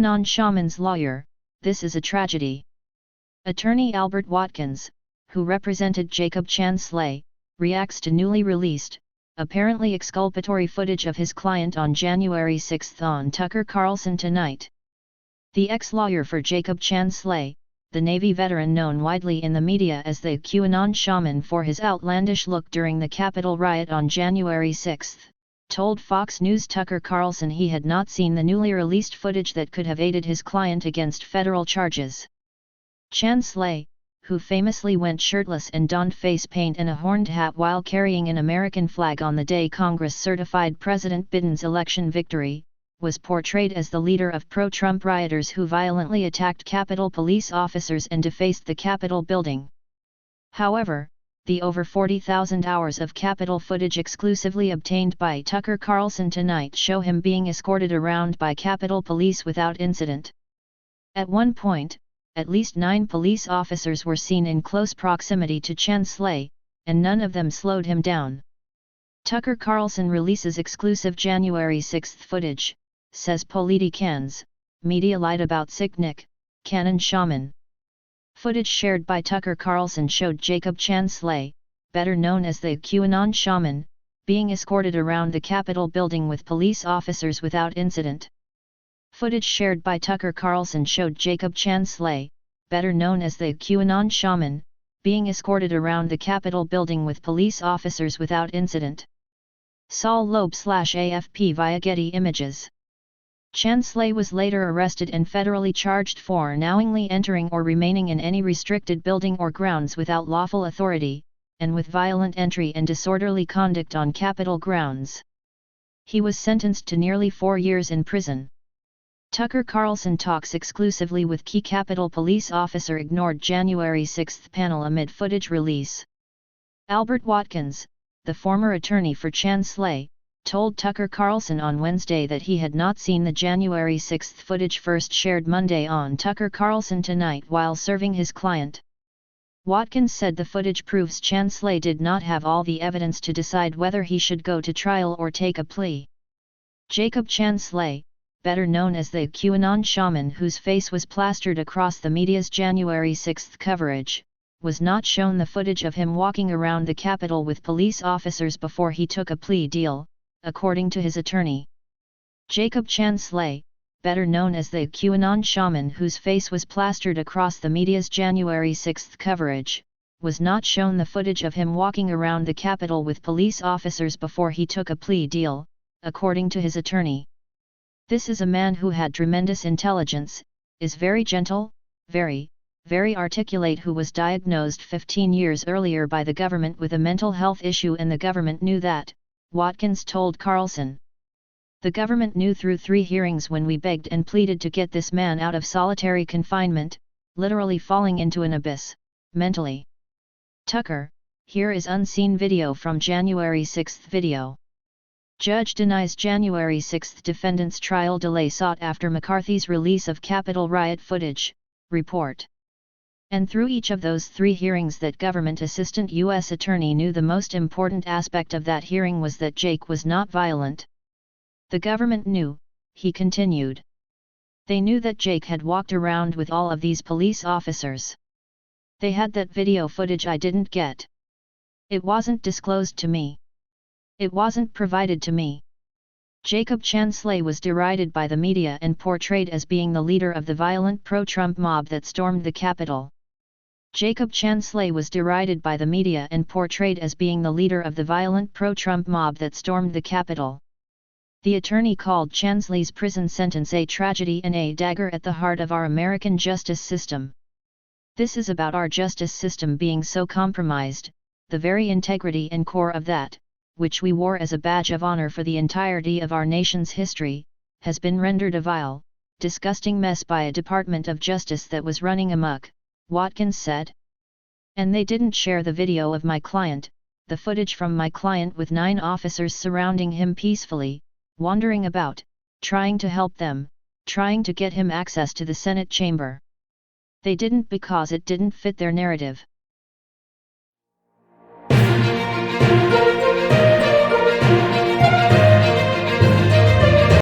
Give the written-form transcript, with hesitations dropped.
QAnon Shaman's lawyer, "This is a tragedy." Attorney Albert Watkins, who represented Jacob Chan Slay, reacts to newly released, apparently exculpatory footage of his client on January 6 on Tucker Carlson Tonight. The ex-lawyer for Jacob Chan Slay, the Navy veteran known widely in the media as the QAnon Shaman for his outlandish look during the Capitol riot on January 6, told Fox News Tucker Carlson he had not seen the newly released footage that could have aided his client against federal charges. Chan Slay, who famously went shirtless and donned face paint and a horned hat while carrying an American flag on the day Congress certified President Biden's election victory, was portrayed as the leader of pro-Trump rioters who violently attacked Capitol police officers and defaced the Capitol building. However, the over 40,000 hours of Capitol footage exclusively obtained by Tucker Carlson Tonight show him being escorted around by Capitol police without incident. At one point, at least 9 police officers were seen in close proximity to Chan Slay, and none of them slowed him down. Tucker Carlson releases exclusive January 6 footage, says Politikans, media lied about Sicknick, QAnon Shaman. Footage shared by Tucker Carlson showed Jacob Chan Slay, better known as the QAnon Shaman, being escorted around the Capitol building with police officers without incident. Footage shared by Tucker Carlson showed Jacob Chan Slay, better known as the QAnon Shaman, being escorted around the Capitol building with police officers without incident. Saul Loeb/AFP via Getty Images. Chan Slay was later arrested and federally charged for knowingly entering or remaining in any restricted building or grounds without lawful authority, and with violent entry and disorderly conduct on Capitol grounds. He was sentenced to nearly 4 years in prison. Tucker Carlson talks exclusively with key Capitol police officer ignored January 6 panel amid footage release. Albert Watkins, the former attorney for Chan Slay, told Tucker Carlson on Wednesday that he had not seen the January 6 footage first shared Monday on Tucker Carlson Tonight while serving his client. Watkins said the footage proves Chan Slay did not have all the evidence to decide whether he should go to trial or take a plea. Jacob Chan Slay, better known as the QAnon Shaman whose face was plastered across the media's January 6 coverage, was not shown the footage of him walking around the Capitol with police officers before he took a plea deal, according to his attorney. Jacob Chan Slay, better known as the QAnon Shaman whose face was plastered across the media's January 6 coverage, was not shown the footage of him walking around the Capitol with police officers before he took a plea deal, according to his attorney. "This is a man who had tremendous intelligence, is very gentle, very articulate, who was diagnosed 15 years earlier by the government with a mental health issue, and the government knew that," Watkins told Carlson. "The government knew through 3 hearings when we begged and pleaded to get this man out of solitary confinement, literally falling into an abyss, mentally." Tucker, here is unseen video from January 6 video. Judge denies January 6 defendant's trial delay sought after McCarthy's release of Capitol riot footage, report. And through each of those 3 hearings, that government assistant U.S. attorney knew the most important aspect of that hearing was that Jake was not violent. The government knew, he continued. They knew that Jake had walked around with all of these police officers. They had that video footage I didn't get. It wasn't disclosed to me. It wasn't provided to me. Jacob Chan Slay was derided by the media and portrayed as being the leader of the violent pro-Trump mob that stormed the Capitol. Jacob Chan Slay was derided by the media and portrayed as being the leader of the violent pro-Trump mob that stormed the Capitol. The attorney called Chan Slay's prison sentence a tragedy and a dagger at the heart of our American justice system. "This is about our justice system being so compromised, the very integrity and core of that, which we wore as a badge of honor for the entirety of our nation's history, has been rendered a vile, disgusting mess by a Department of Justice that was running amok," Watkins said. "And they didn't share the video of my client, the footage from my client with 9 officers surrounding him peacefully, wandering about, trying to help them, trying to get him access to the Senate chamber. They didn't because it didn't fit their narrative.